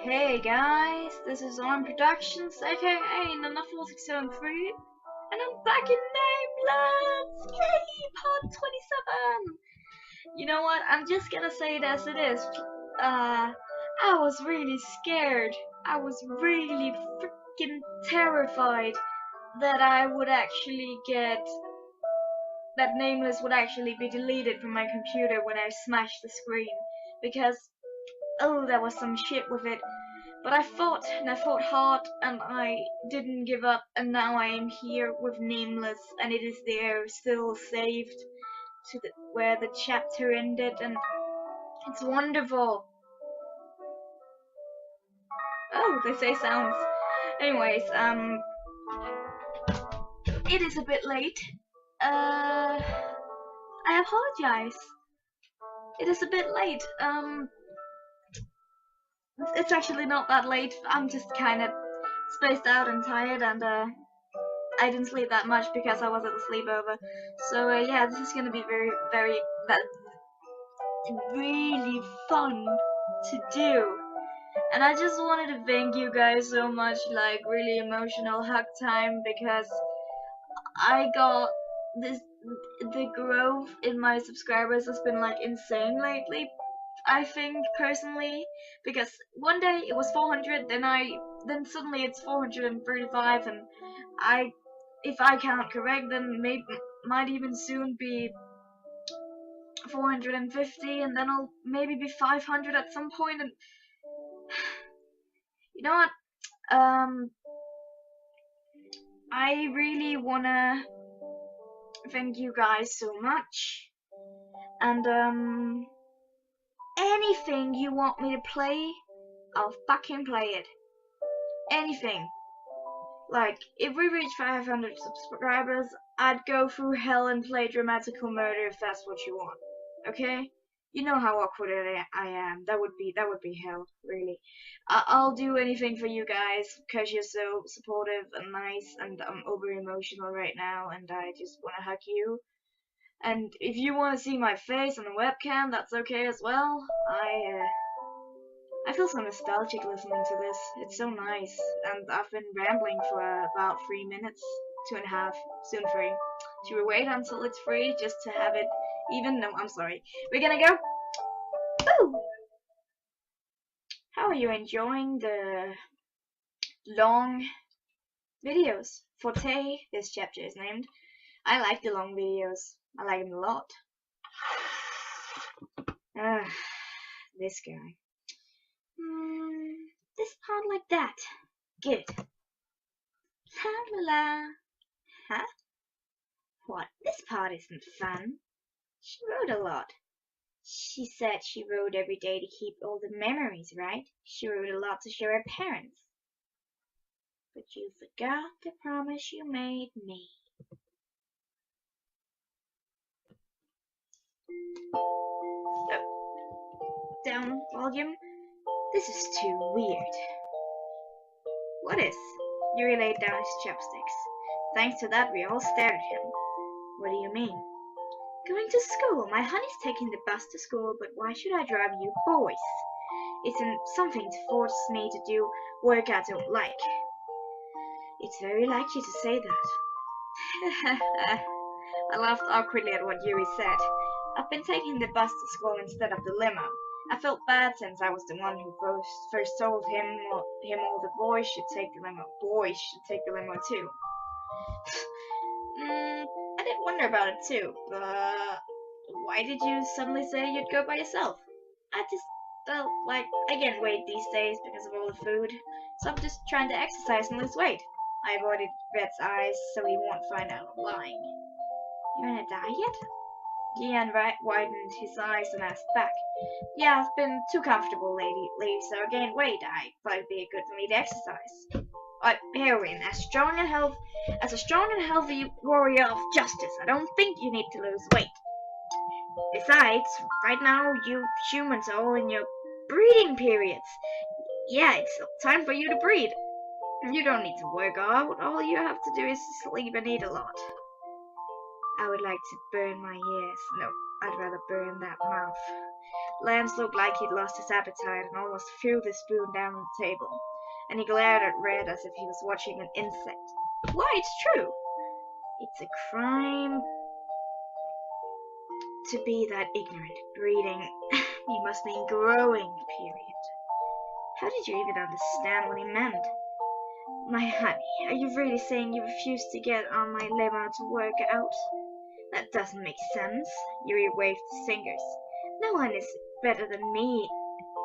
Hey guys, this is On Productions, aka Nana4673, and I'm back in Nameless! Yay! Part 27! You know what, I'm just gonna say it as it is. I was really scared. I was really freaking terrified that that Nameless would actually be deleted from my computer when I smashed the screen. Because, oh, there was some shit with it. But I fought, and I fought hard, and I didn't give up, and now I am here with Nameless, and it is there, still saved to where the chapter ended, and it's wonderful. Oh, they say sounds. Anyways, it is a bit late. I apologize. It is a bit late. It's actually not that late. I'm just kind of spaced out and tired, and I didn't sleep that much because I was at the sleepover. So yeah, this is gonna be really fun to do. And I just wanted to thank you guys so much, like really emotional hug time, because I got the growth in my subscribers has been like insane lately. I think personally, because one day it was 400, then suddenly it's 435, and if I count correct, then might even soon be 450, and then I'll maybe be 500 at some point. And you know what? I really wanna thank you guys so much, and anything you want me to play, I'll fucking play it. Anything. Like, if we reach 500 subscribers, I'd go through hell and play Dramatical Murder if that's what you want. Okay? You know how awkward I am. That would be hell, really. I'll do anything for you guys because you're so supportive and nice, and I'm over emotional right now, and I just want to hug you. And if you want to see my face on the webcam, that's okay as well. I feel so nostalgic listening to this. It's so nice, and I've been rambling for about 3 minutes, 2.5, soon 3. Should we wait until it's 3 just to have it even? No, I'm sorry. We're gonna go. Woo! How are you enjoying the long videos? Forte, this chapter is named. I like the long videos. I like them a lot. This guy. This part like that. Good. La la la. Huh? What? This part isn't fun. She wrote a lot. She said she wrote every day to keep all the memories, right? She wrote a lot to show her parents. But you forgot the promise you made me. Oh. Down volume. This is too weird. What is? Yuri laid down his chopsticks. Thanks to that, we all stared at him. What do you mean? Going to school. My honey's taking the bus to school, but why should I drive you boys? Isn't something to force me to do work I don't like. It's very like you to say that. I laughed awkwardly at what Yuri said. I've been taking the bus to school instead of the limo. I felt bad since I was the one who first told him all the boys should take the limo. Boys should take the limo too. I did wonder about it too, but why did you suddenly say you'd go by yourself? I just felt like I gained weight these days because of all the food, so I'm just trying to exercise and lose weight. I avoided Red's eyes so he won't find out I'm lying. You're on a diet? Gian widened his eyes and asked back. Yeah, I've been too comfortable lately, so I gained weight. I thought it'd be good for me to exercise. Heroin, as a strong and healthy warrior of justice, I don't think you need to lose weight. Besides, right now you humans are all in your breeding periods. Yeah, it's time for you to breed. You don't need to work out. All you have to do is sleep and eat a lot. I would like to burn my ears. No, I'd rather burn that mouth. Lance looked like he'd lost his appetite and almost threw the spoon down on the table, and he glared at Red as if he was watching an insect. Why, it's true! It's a crime to be that ignorant. Breeding, you must mean growing, period. How did you even understand what he meant? My honey, are you really saying you refuse to get on my limo to work out? That doesn't make sense. Yuri waved his fingers. No one is better than me.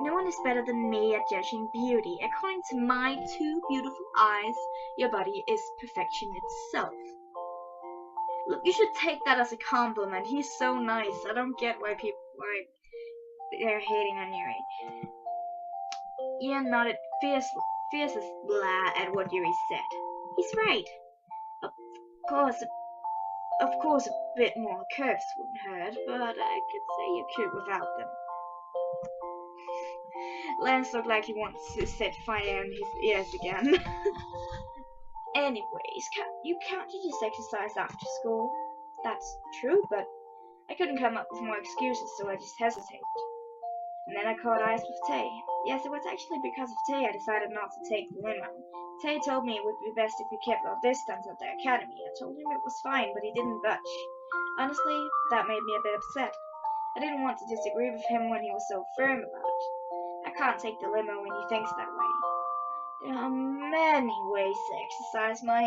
No one is better than me at judging beauty. According to my two beautiful eyes, your body is perfection itself. Look, you should take that as a compliment. He's so nice. I don't get why they're hating on Yuri. Ian nodded fiercely at what Yuri said. He's right. Of course, a bit more curves wouldn't hurt, but I could say you're cute without them. Lance looked like he wanted to set fire in his ears again. Anyways, you can't just exercise after school. That's true, but I couldn't come up with more excuses, so I just hesitated. And then I caught eyes with Tay. Yes, it was actually because of Tay I decided not to take the limo. Tay told me it would be best if we kept our distance at the academy. I told him it was fine, but he didn't budge. Honestly, that made me a bit upset. I didn't want to disagree with him when he was so firm about it. I can't take the limo when he thinks that way. There are many ways to exercise my...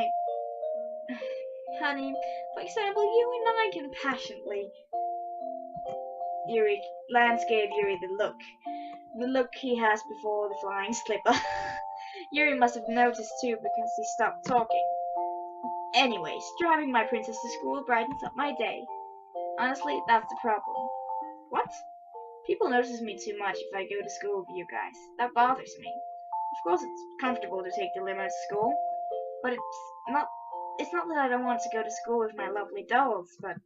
Honey, for example, you and I can passionately... Lance gave Yuri the look he has before the flying slipper. Yuri must have noticed too because he stopped talking. Anyways, driving my princess to school brightens up my day. Honestly, that's the problem. What? People notice me too much if I go to school with you guys. That bothers me. Of course it's comfortable to take the limo to school, but it's not that I don't want to go to school with my lovely dolls, but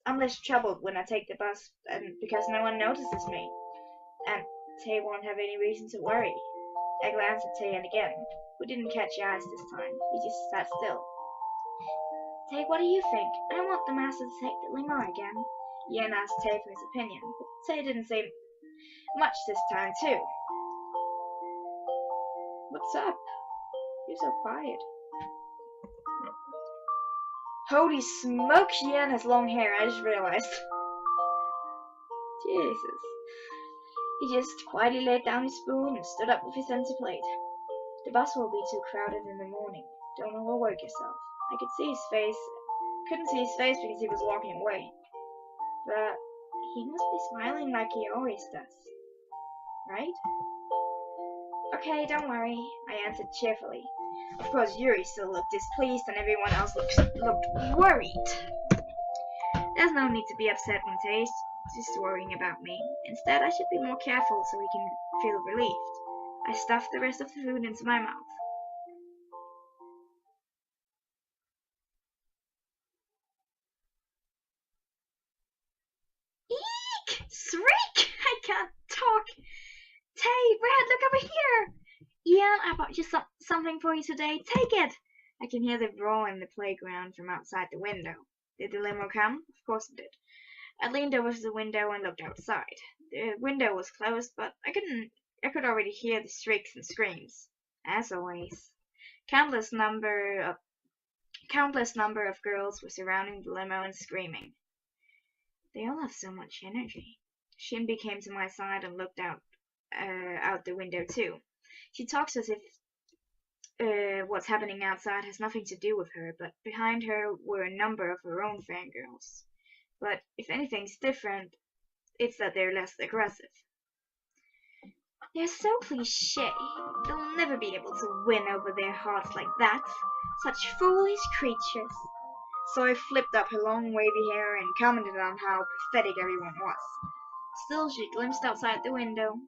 I'm less troubled when I take the bus and because no one notices me. And Tay won't have any reason to worry. I glanced at Tay again, who didn't catch eyes this time. He just sat still. Tay, what do you think? I want the master to take the limo again. Ian asked Tay for his opinion, but Tay didn't say much this time too. What's up? You're so quiet. Holy smoke, Ian has long hair, I just realized. Jesus. He just quietly laid down his spoon and stood up with his empty plate. The bus will be too crowded in the morning. Don't overwork yourself. I could see his face. Couldn't see his face because he was walking away. But he must be smiling like he always does. Right? Okay, don't worry, I answered cheerfully. Of course, Yuri still looked displeased and everyone else looked worried. There's no need to be upset when Tay's just worrying about me. Instead, I should be more careful so he can feel relieved. I stuffed the rest of the food into my mouth. Eek! Shriek! I can't talk. Tay, Red, look over here! Ian, I bought you something for you today. Take it! I can hear the roar in the playground from outside the window. Did the limo come? Of course it did. I leaned over to the window and looked outside. The window was closed, but I could already hear the shrieks and screams. As always. Countless number of girls were surrounding the limo and screaming. They all have so much energy. Shinbi came to my side and looked out the window too. She talks as if what's happening outside has nothing to do with her, but behind her were a number of her own fangirls. But if anything's different, it's that they're less aggressive. They're so cliché. They'll never be able to win over their hearts like that. Such foolish creatures. So I flipped up her long wavy hair and commented on how pathetic everyone was. Still, she glimpsed outside the window.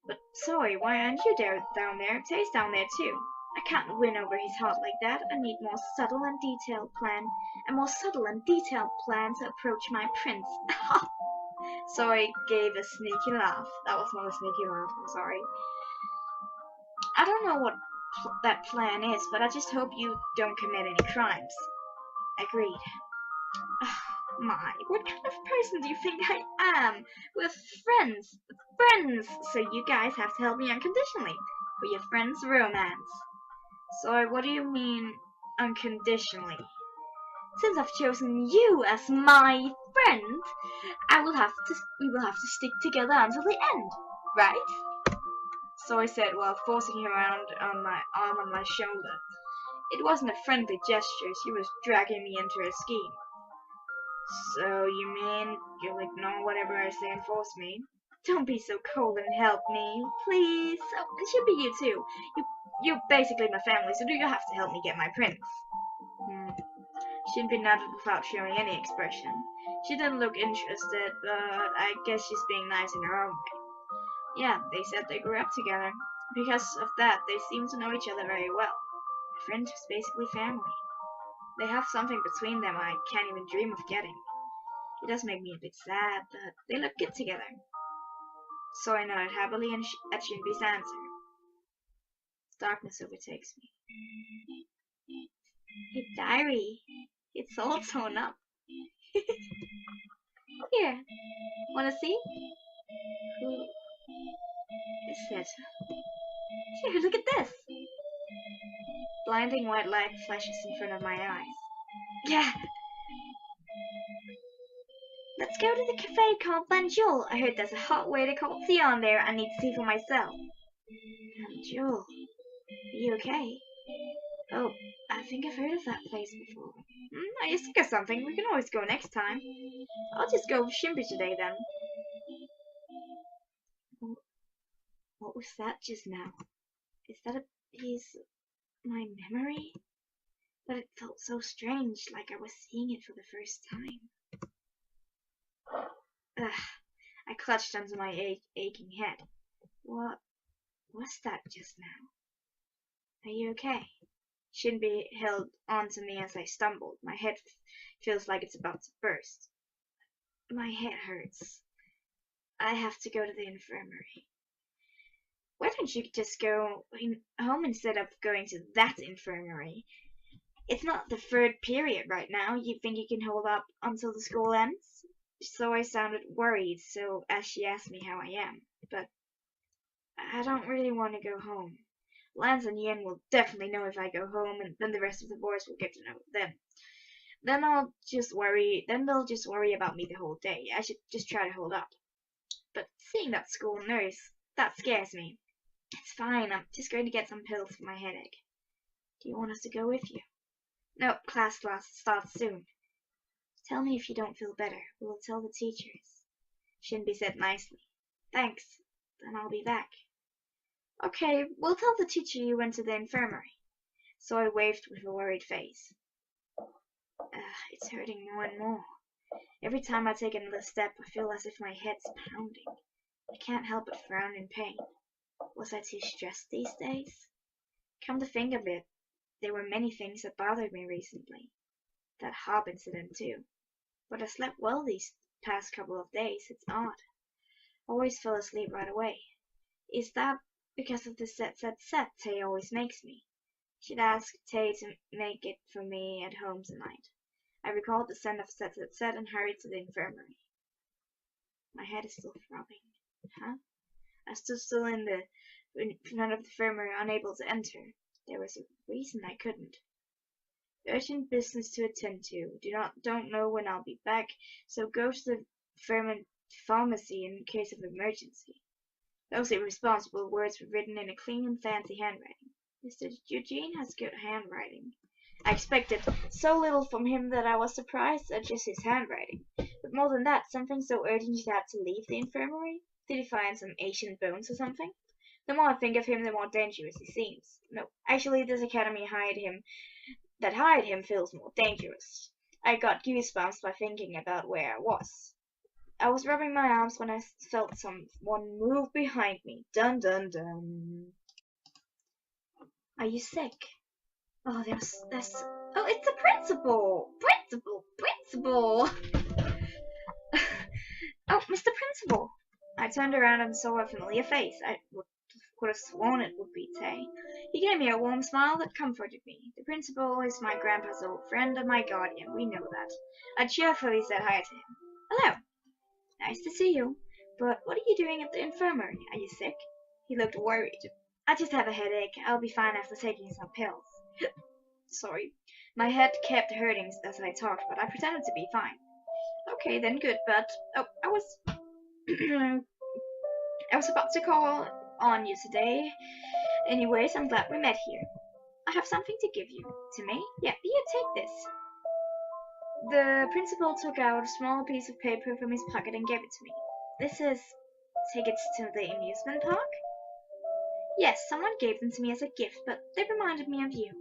But sorry, why aren't you down there? Tay's down there too. I can't win over his heart like that. I need a more subtle and detailed plan to approach my prince. So I gave a sneaky laugh. That was not a sneaky laugh, I'm sorry. I don't know what that plan is, but I just hope you don't commit any crimes. Agreed. My, what kind of person do you think I am? We're friends. Friends! So you guys have to help me unconditionally. For your friend's romance. So what do you mean, unconditionally? Since I've chosen you as my friend, we will have to stick together until the end, right? So I said while forcing him around on my arm on my shoulder. It wasn't a friendly gesture, she was dragging me into her scheme. So you mean you'll ignore whatever I say and force me? Don't be so cold and help me, please. Oh, it should be you too. You're basically my family, so do you have to help me get my prince? Shinbi nodded without showing any expression. She didn't look interested, but I guess she's being nice in her own way. Yeah, they said they grew up together. Because of that, they seem to know each other very well. A friend is basically family. They have something between them I can't even dream of getting. It does make me a bit sad, but they look good together. So I nodded happily at Shinbi's answer. Darkness overtakes me. Hey, diary. It's all torn up. Here, wanna see? Who is it? Here, look at this. Blinding white light flashes in front of my eyes. Yeah. Let's go to the cafe called Banjul. I heard there's a hot waiter called Theon there. I need to see for myself. Banjul. Are you okay? Oh, I think I've heard of that place before. Are you sick or something? We can always go next time. I'll just go with Shimby today then. What was that just now? Is that a piece of my memory? But it felt so strange, like I was seeing it for the first time. Ugh, I clutched onto my aching head. What was that just now? Are you okay? Shinbi held on to me as I stumbled. My head feels like it's about to burst. My head hurts. I have to go to the infirmary. Why don't you just go home instead of going to that infirmary? It's not the third period right now. You think you can hold up until the school ends? So I sounded worried, so as she asked me how I am. But I don't really want to go home. Lance and Yen will definitely know if I go home, and then the rest of the boys will get to know them. Then they'll just worry about me the whole day. I should just try to hold up. But seeing that school nurse, that scares me. It's fine, I'm just going to get some pills for my headache. Do you want us to go with you? No, class starts soon. Tell me if you don't feel better. We'll tell the teachers. Shinbi said nicely. Thanks, then I'll be back. Okay, we'll tell the teacher you went to the infirmary. So I waved with a worried face. It's hurting more and more. Every time I take another step, I feel as if my head's pounding. I can't help but frown in pain. Was I too stressed these days? Come to think of it, there were many things that bothered me recently. That Hob incident too. But I slept well these past couple of days, it's odd. Always fell asleep right away. Is that because of the set Tay always makes me? She'd ask Tay to make it for me at home tonight. I recalled the scent of set and hurried to the infirmary. My head is still throbbing. Huh? I stood still in front of the infirmary, unable to enter. There was a reason I couldn't. Urgent business to attend to. Don't know when I'll be back, so go to the pharmacy in case of emergency. Those irresponsible words were written in a clean and fancy handwriting. Mr. Eugene has good handwriting. I expected so little from him that I was surprised at just his handwriting. But more than that, something so urgent he had to leave the infirmary? Did he find some ancient bones or something? The more I think of him, the more dangerous he seems. No, actually, this academy that hired him feels more dangerous. I got goosebumps by thinking about where I was. I was rubbing my arms when I felt someone move behind me. Dun dun dun. Are you sick? Oh, oh, it's the principal! Principal! Oh, Mr. Principal! I turned around and saw a familiar face. Could have sworn it would be Tay. He gave me a warm smile that comforted me. The principal is my grandpa's old friend and my guardian, we know that. I cheerfully said hi to him. Hello. Nice to see you. But what are you doing at the infirmary? Are you sick? He looked worried. I just have a headache. I'll be fine after taking some pills. Sorry. My head kept hurting as I talked, but I pretended to be fine. Okay, then good, but... Oh, I was... I was about to call on you today. Anyways, I'm glad we met here. I have something to give you. To me? Yeah, here, take this. The principal took out a small piece of paper from his pocket and gave it to me. This is tickets to the amusement park? Yes, someone gave them to me as a gift, but they reminded me of you.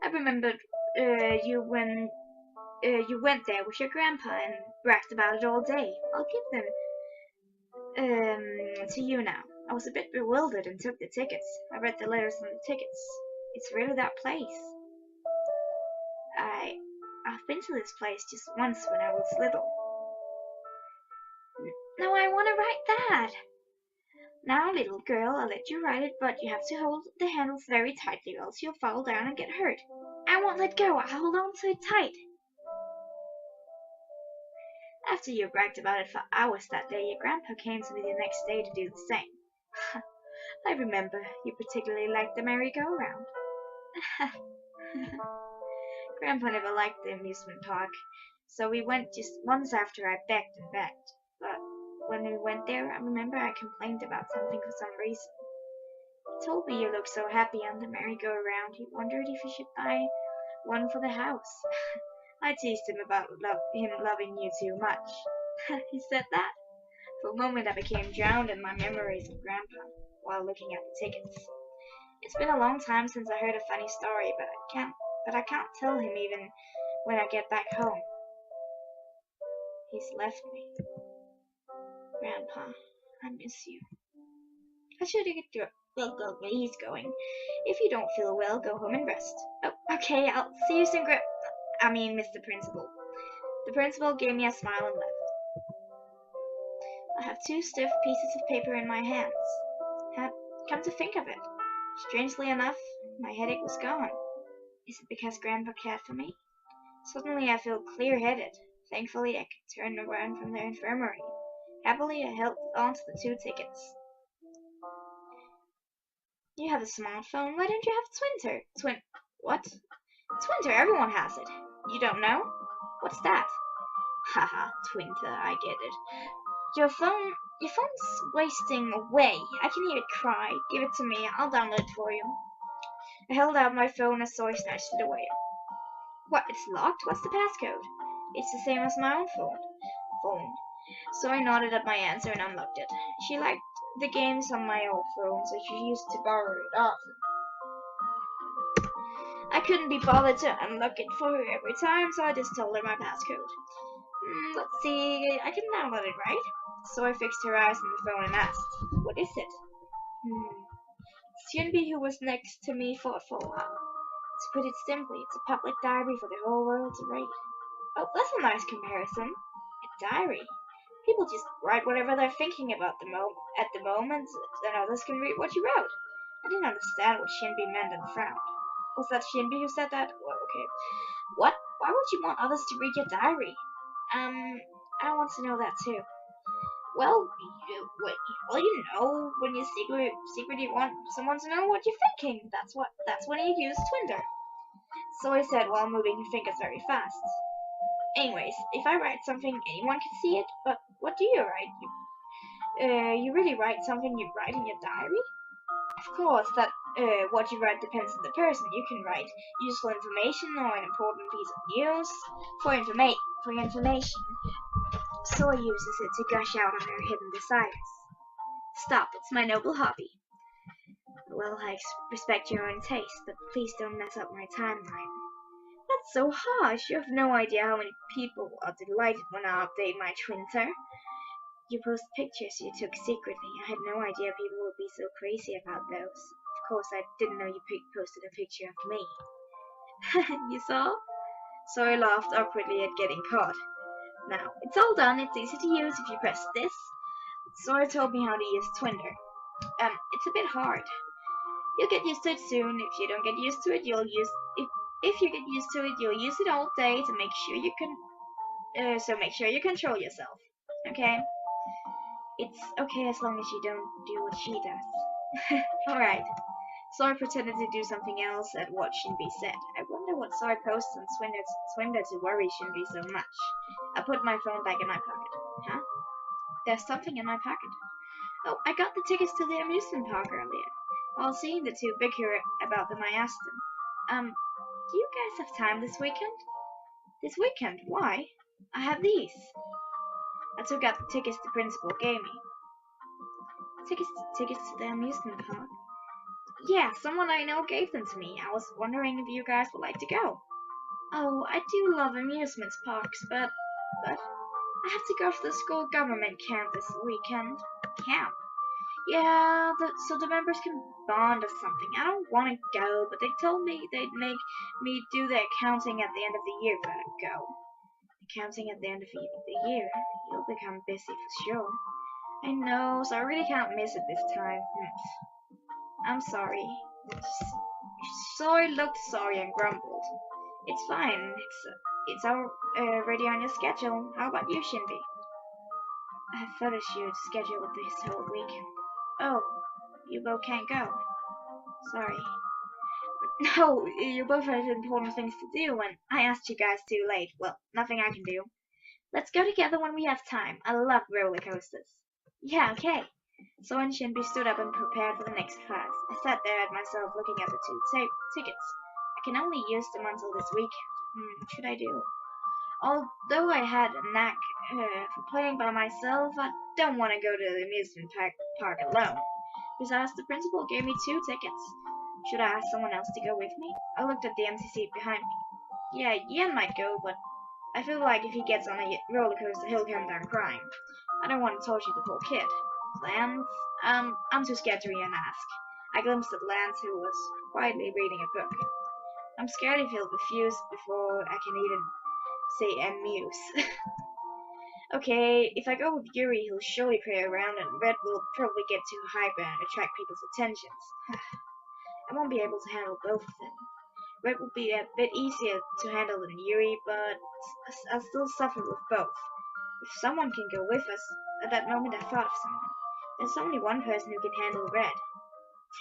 I remembered you when you went there with your grandpa and bragged about it all day. I'll give them to you now. I was a bit bewildered and took the tickets. I read the letters on the tickets. It's really that place. I've been to this place just once when I was little. Now I want to write that. Now, little girl, I'll let you write it, but you have to hold the handles very tightly, or else you'll fall down and get hurt. I won't let go. I'll hold on to it tight. After you bragged about it for hours that day, your grandpa came to me the next day to do the same. I remember you particularly liked the merry-go-round. Grandpa never liked the amusement park, so we went just once after I begged and begged. But when we went there, I remember I complained about something for some reason. He told me you looked so happy on the merry-go-round, he wondered if he should buy one for the house. I teased him about him loving you too much. He said that. For a moment I became drowned in my memories of Grandpa while looking at the tickets. It's been a long time since I heard a funny story, but I can't tell him even when I get back home. He's left me. Grandpa, I miss you. I should get go where he's going. If you don't feel well, go home and rest. Oh, okay, I'll see you soon, Mr. Principal. The principal gave me a smile and left. I have two stiff pieces of paper in my hands. Come to think of it, strangely enough, my headache was gone. Is it because Grandpa cared for me? Suddenly I feel clear-headed. Thankfully, I could turn around from the infirmary. Happily, I held on to the 2 tickets. You have a smartphone. Why don't you have Twinter? What? Twinter, everyone has it. You don't know? What's that? Haha, Twinter, I get it. Your phone's wasting away. I can hear it cry. Give it to me. I'll download it for you. I held out my phone and saw he snatched it away. What? It's locked? What's the passcode? It's the same as my own phone. So I nodded at my answer and unlocked it. She liked the games on my old phone, so she used to borrow it often. I couldn't be bothered to unlock it for her every time, so I just told her my passcode. Let's see, I can download it, right? So I fixed her eyes on the phone and asked, what is it? Hyunbi, who was next to me, thought for a while. To put it simply, it's a public diary for the whole world to read. Oh, that's a nice comparison. A diary. People just write whatever they're thinking about at the moment, then others can read what you wrote. I didn't understand what Shinbi meant and frowned. Was that Shinbi who said that? Well, okay. What? Why would you want others to read your diary? I want to know that too. Well, you know, when you secretly want someone to know what you're thinking. That's when you use Twitter. So I said while moving her fingers very fast. Anyways, if I write something, anyone can see it, but what do you write? You really write something you write in your diary? Of course, that what you write depends on the person. You can write useful information or an important piece of news for information. So uses it to gush out on her hidden desires. Stop, it's my noble hobby. Well, I respect your own taste, but please don't mess up my timeline. That's so harsh. You have no idea how many people are delighted when I update my Twitter. You post pictures you took secretly. I had no idea people would be so crazy about those. Of course, I didn't know you posted a picture of me. You saw? So I laughed awkwardly at getting caught. Now, it's all done. It's easy to use if you press this. Sora told me how to use Twitter. It's a bit hard. You'll get used to it soon. If you don't get used to it, if you get used to it, you'll use it all day to make sure you can. So make sure you control yourself. Okay? It's okay as long as you don't do what she does. Alright. Soy pretended to do something else at what Shinbi said. I wonder what Soy posts on Swindler to worry Shinbi so much. I put my phone back in my pocket. Huh? There's something in my pocket. Oh, I got the tickets to the amusement park earlier. While seeing the two bicker about them, I asked them, do you guys have time this weekend? This weekend? Why? I have these. I took out the tickets the principal gave me. Tickets to the amusement park? Yeah, someone I know gave them to me. I was wondering if you guys would like to go. Oh, I do love amusement parks, but I have to go for the school government camp this weekend. Camp? Yeah, so the members can bond or something. I don't want to go, but they told me they'd make me do the accounting at the end of the year if I go. Accounting at the end of the year? You'll become busy for sure. I know, so I really can't miss it this time. I'm sorry. Soy looked sorry and grumbled. It's fine. It's already on your schedule. How about you, Shinbi? I have photo shoot scheduled this whole week. Oh, you both can't go. Sorry. No, you both have important things to do, and I asked you guys too late. Well, nothing I can do. Let's go together when we have time. I love roller coasters. Yeah, okay. So when Shinbi stood up and prepared for the next class, I sat there at myself looking at the two tickets. I can only use them until this weekend. What should I do? Although I had a knack for playing by myself, I don't want to go to the amusement park alone. Besides, the principal gave me 2 tickets. Should I ask someone else to go with me? I looked at the empty seat behind me. Yeah, Ian might go, but I feel like if he gets on a roller coaster, he'll come down crying. I don't want to torture the poor kid. Lance? I'm too scared to even ask. I glimpsed at Lance, who was quietly reading a book. I'm scared if he'll refuse before I can even say amuse. Okay, if I go with Yuri, he'll surely pray around, and Red will probably get too hyper and attract people's attentions. I won't be able to handle both of them. Red will be a bit easier to handle than Yuri, but I'll still suffer with both. If someone can go with us, at that moment I thought of someone. There's only one person who can handle Red.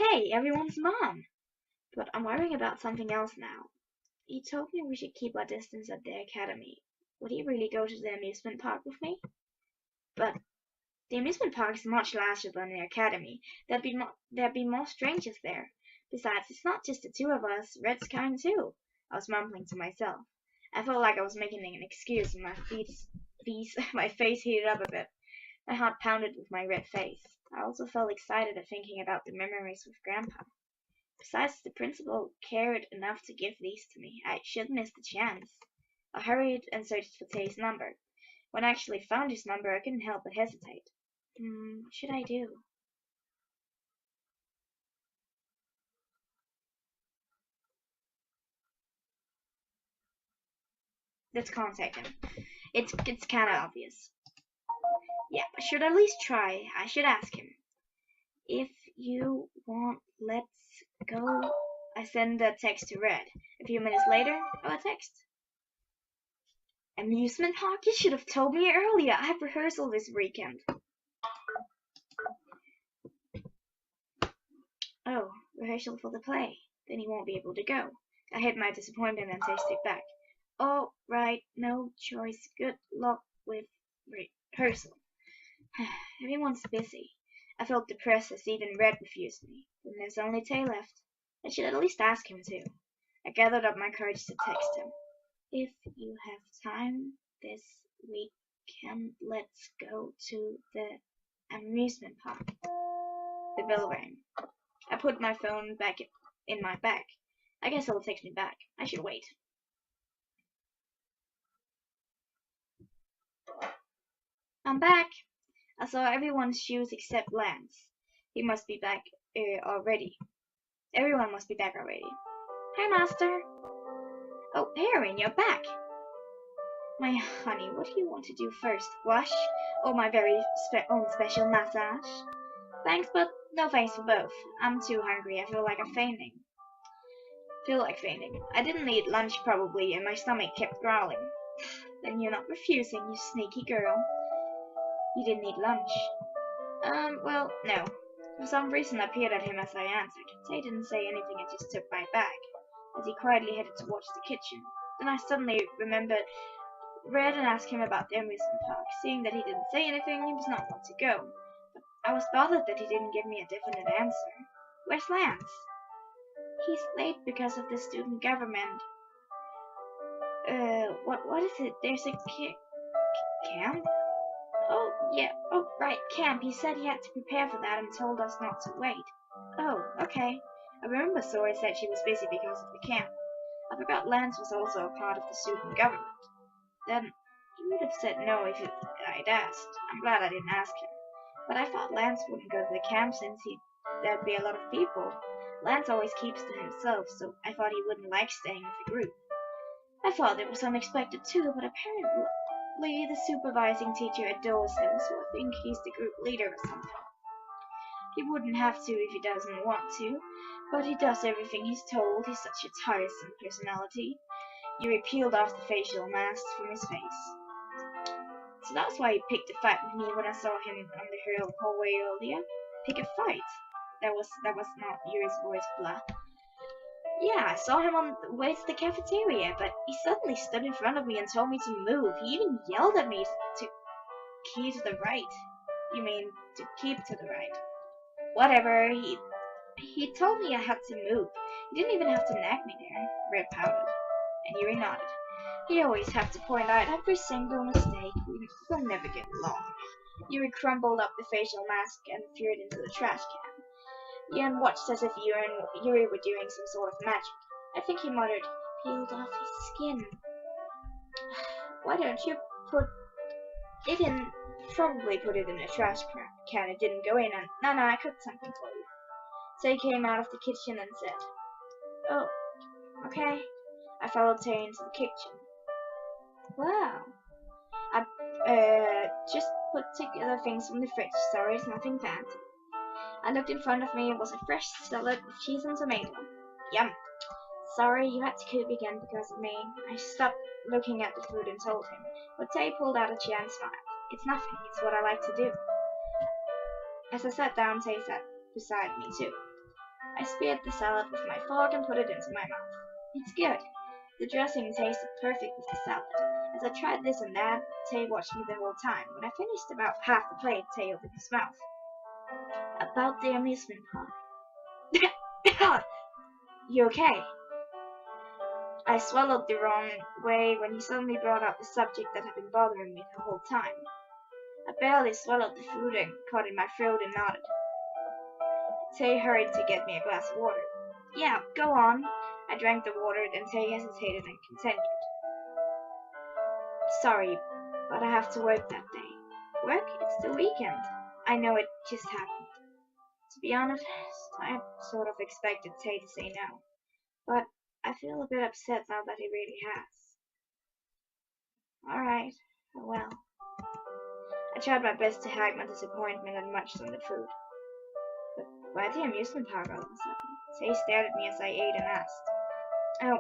Hey, everyone's mom! But I'm worrying about something else now. He told me we should keep our distance at the academy. Would he really go to the amusement park with me? But the amusement park is much larger than the academy. There'd be more strangers there. Besides, it's not just the two of us. Red's kind too. I was mumbling to myself. I felt like I was making an excuse, and my face heated up a bit. My heart pounded with my red face. I also felt excited at thinking about the memories with Grandpa. Besides, the principal cared enough to give these to me. I shouldn't miss the chance. I hurried and searched for Tay's number. When I actually found his number, I couldn't help but hesitate. What should I do? Let's contact him. It's kind of obvious. Yeah, I should at least try. I should ask him. If you want, let's go. I send a text to Red. A few minutes later, a text. Amusement park? You should have told me earlier. I have rehearsal this weekend. Oh, rehearsal for the play. Then he won't be able to go. I hid my disappointment and texted back. Oh, right, no choice. Good luck with rehearsal. Everyone's busy. I felt depressed as even Red refused me. Then there's only Tay left. I should at least ask him to. I gathered up my courage to text him. If you have time this weekend, let's go to the amusement park. The bell rang. I put my phone back in my bag. I guess he'll text me back. I should wait. I'm back. I saw everyone's shoes except Lance. He must be back already. Everyone must be back already. Hi, Master. Oh, Erin, you're back. My honey, what do you want to do first? Wash? Or my very own special massage? Thanks, but No thanks for both. I'm too hungry. I feel like fainting. I didn't eat lunch probably, and my stomach kept growling. Then you're not refusing, you sneaky girl. You didn't eat lunch. Well, no. For some reason I peered at him as I answered. Tay didn't say anything and just took my bag, as he quietly headed towards the kitchen. Then I suddenly read and asked him about the amusement park. Seeing that he didn't say anything, he was not one to go. But I was bothered that he didn't give me a definite answer. Where's Lance? He's late because of the student government. What is it? There's a camp? Oh, yeah. Oh, right, camp. He said he had to prepare for that and told us not to wait. Oh, okay. I remember Sora said she was busy because of the camp. I forgot Lance was also a part of the student government. Then he would have said no if I'd asked. I'm glad I didn't ask him. But I thought Lance wouldn't go to the camp since there'd be a lot of people. Lance always keeps to himself, so I thought he wouldn't like staying with the group. I thought it was unexpected too, but apparently the supervising teacher adores him, so I think he's the group leader or something. He wouldn't have to if he doesn't want to, but he does everything he's told. He's such a tiresome personality. Yuri peeled off the facial mask from his face. So that's why he picked a fight with me when I saw him on the hallway earlier. Pick a fight? That was not Yuri's voice, blah. Yeah, I saw him on the way to the cafeteria, but he suddenly stood in front of me and told me to move. He even yelled at me to key to the right. You mean, to keep to the right. Whatever, he told me I had to move. He didn't even have to nag me there. Red pouted, and Yuri nodded. He always have to point out every single mistake. We'll never get along. Yuri crumpled up the facial mask and threw it into the trash can. Ian watched as if Yuri were doing some sort of magic. I think he muttered, peeled off his skin. Why don't you put it in? Probably put it in a trash can. It didn't go in, and no, I cooked something for you. Tay came out of the kitchen and said, oh, okay. I followed Tay into the kitchen. Wow. I just put together things from the fridge. Sorry, it's nothing fancy. I looked in front of me. It was a fresh salad with cheese and tomato. Yum. Sorry, you had to cook again because of me. I stopped looking at the food and told him. But Tay pulled out a chair and smiled. It's nothing. It's what I like to do. As I sat down, Tay sat beside me too. I speared the salad with my fork and put it into my mouth. It's good. The dressing tasted perfect with the salad. As I tried this and that, Tay watched me the whole time. When I finished about half the plate, Tay opened his mouth. About the amusement park. You okay? I swallowed the wrong way when he suddenly brought up the subject that had been bothering me the whole time. I barely swallowed the food and caught in my throat and nodded. Tay hurried to get me a glass of water. Yeah, go on. I drank the water, then Tay hesitated and continued. Sorry, but I have to work that day. Work? It's the weekend. I know it just happened. To be honest, I sort of expected Tay to say no. But I feel a bit upset now that he really has. Alright, well. I tried my best to hide my disappointment and munched on the food. But why the amusement park all of a sudden? Tay stared at me as I ate and asked. Oh,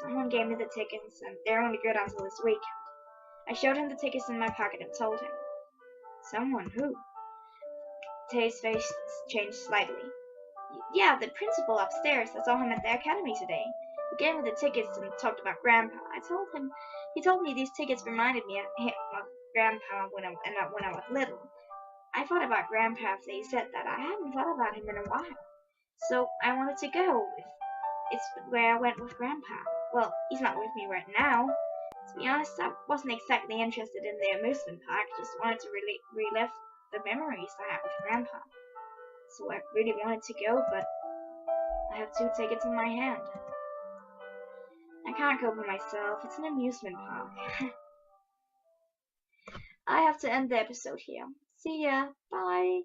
someone gave me the tickets and they're only good until this weekend. I showed him the tickets in my pocket and told him. Someone? Who? Tay's face changed slightly. Yeah, the principal upstairs. I saw him at the academy today. He gave me the tickets and talked about Grandpa. He told me these tickets reminded me of Grandpa when I was little. I thought about Grandpa after he said that. I hadn't thought about him in a while. So I wanted to go. It's where I went with Grandpa. Well, he's not with me right now. To be honest, I wasn't exactly interested in the amusement park. I just wanted to relive the memories I had with Grandpa. So I really wanted to go, but I have 2 tickets in my hand. I can't go by myself. It's an amusement park. I have to end the episode here. See ya. Bye.